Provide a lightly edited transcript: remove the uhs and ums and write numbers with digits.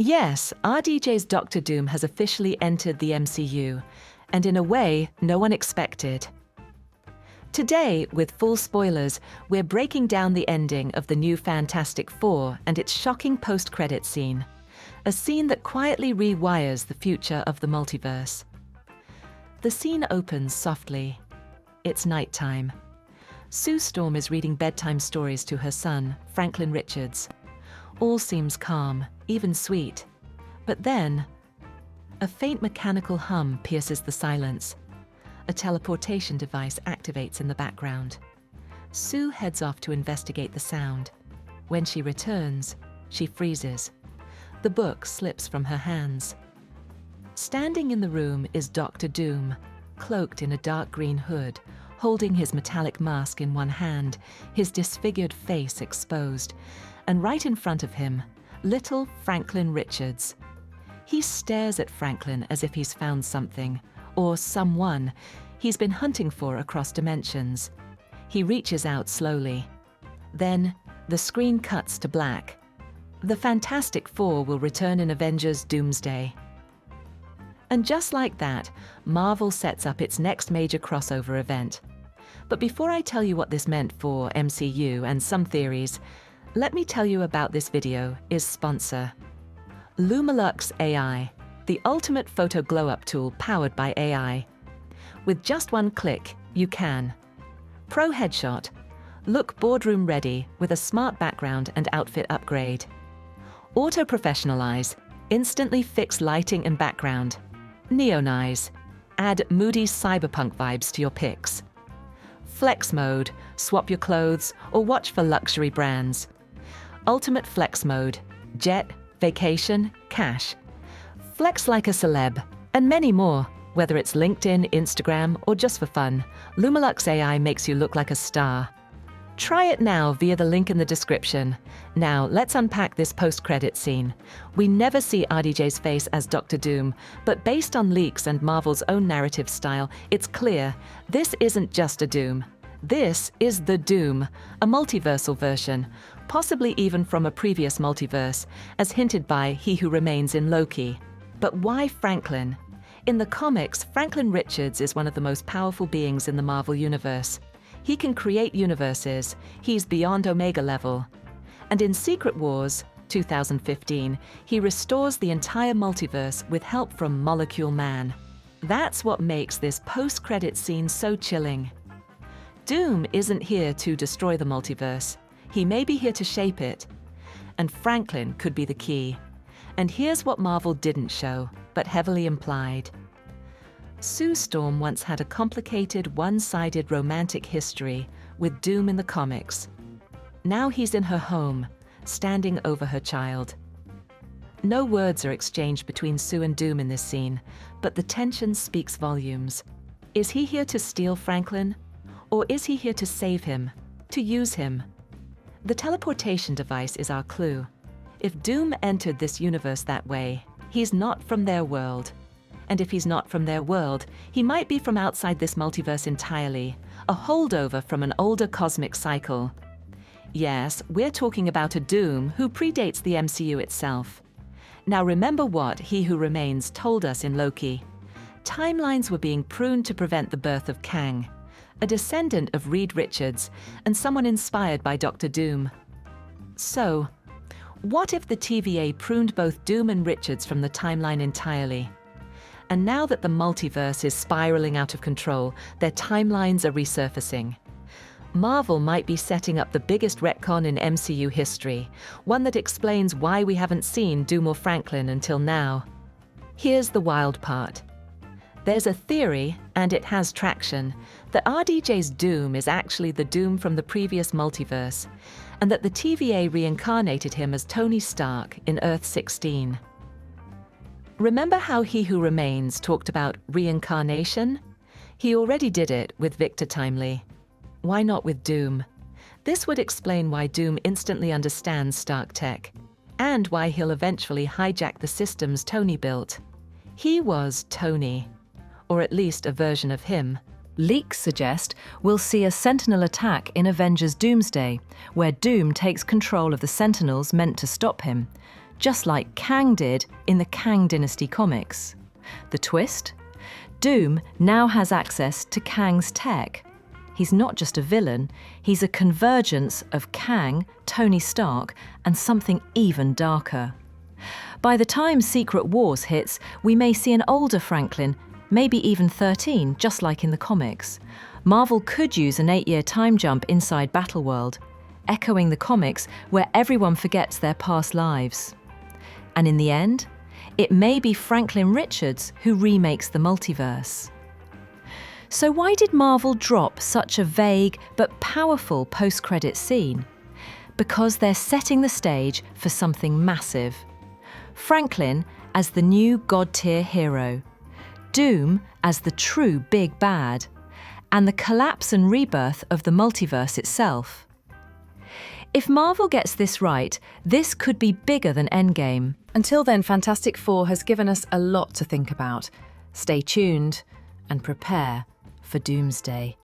Yes, RDJ's Doctor Doom has officially entered the MCU, and in a way no one expected. Today, with full spoilers, we're breaking down the ending of the new Fantastic Four and its shocking post-credit scene. A scene that quietly rewires the future of the multiverse. The scene opens softly. It's nighttime. Sue Storm is reading bedtime stories to her son, Franklin Richards. All seems calm, even sweet. But then, a faint mechanical hum pierces the silence. A teleportation device activates in the background. Sue heads off to investigate the sound. When she returns, she freezes. The book slips from her hands. Standing in the room is Dr. Doom, cloaked in a dark green hood, holding his metallic mask in one hand, his disfigured face exposed, and right in front of him, little Franklin Richards. He stares at Franklin as if he's found something, or someone, he's been hunting for across dimensions. He reaches out slowly. Then, the screen cuts to black. The Fantastic Four will return in Avengers Doomsday. And just like that, Marvel sets up its next major crossover event. But before I tell you what this meant for MCU and some theories, let me tell you about this video's sponsor. Lumalux AI, the ultimate photo glow-up tool powered by AI. With just one click, you can Pro Headshot, look boardroom ready with a smart background and outfit upgrade. Auto Professionalize, instantly fix lighting and background. Neonize, add moody cyberpunk vibes to your pics. Flex Mode, swap your clothes or watch for luxury brands. Ultimate Flex Mode, jet, vacation, cash. Flex like a celeb, and many more. Whether it's LinkedIn, Instagram, or just for fun, Lumalux AI makes you look like a star. Try it now via the link in the description. Now, let's unpack this post-credit scene. We never see RDJ's face as Dr. Doom, but based on leaks and Marvel's own narrative style, it's clear this isn't just a Doom. This is the Doom, a multiversal version, possibly even from a previous multiverse, as hinted by He Who Remains in Loki. But why Franklin? In the comics, Franklin Richards is one of the most powerful beings in the Marvel Universe. He can create universes, he's beyond Omega level. And in Secret Wars, 2015, he restores the entire multiverse with help from Molecule Man. That's what makes this post-credit scene so chilling. Doom isn't here to destroy the multiverse. He may be here to shape it. And Franklin could be the key. And here's what Marvel didn't show, but heavily implied. Sue Storm once had a complicated, one-sided romantic history with Doom in the comics. Now he's in her home, standing over her child. No words are exchanged between Sue and Doom in this scene, but the tension speaks volumes. Is he here to steal Franklin? Or is he here to save him, to use him? The teleportation device is our clue. If Doom entered this universe that way, he's not from their world. And if he's not from their world, he might be from outside this multiverse entirely, a holdover from an older cosmic cycle. Yes, we're talking about a Doom who predates the MCU itself. Now remember what He Who Remains told us in Loki. Timelines were being pruned to prevent the birth of Kang, a descendant of Reed Richards and someone inspired by Dr. Doom. So, what if the TVA pruned both Doom and Richards from the timeline entirely? And now that the multiverse is spiraling out of control, their timelines are resurfacing. Marvel might be setting up the biggest retcon in MCU history, one that explains why we haven't seen Doom or Franklin until now. Here's the wild part. There's a theory, and it has traction, that RDJ's Doom is actually the Doom from the previous multiverse, and that the TVA reincarnated him as Tony Stark in Earth 16. Remember how He Who Remains talked about reincarnation? He already did it with Victor Timely. Why not with Doom? This would explain why Doom instantly understands Stark tech, and why he'll eventually hijack the systems Tony built. He was Tony, or at least a version of him. Leaks suggest we'll see a Sentinel attack in Avengers Doomsday, where Doom takes control of the Sentinels meant to stop him. just like Kang did in the Kang Dynasty comics. The twist? Doom now has access to Kang's tech. He's not just a villain, he's a convergence of Kang, Tony Stark, and something even darker. By the time Secret Wars hits, we may see an older Franklin, maybe even 13, just like in the comics. Marvel could use an 8-year time jump inside Battleworld, echoing the comics where everyone forgets their past lives. And in the end, it may be Franklin Richards who remakes the multiverse. So why did Marvel drop such a vague but powerful post-credit scene? Because they're setting the stage for something massive. Franklin as the new god-tier hero, Doom as the true big bad, and the collapse and rebirth of the multiverse itself. If Marvel gets this right, this could be bigger than Endgame. Until then, Fantastic Four has given us a lot to think about. Stay tuned and prepare for Doomsday.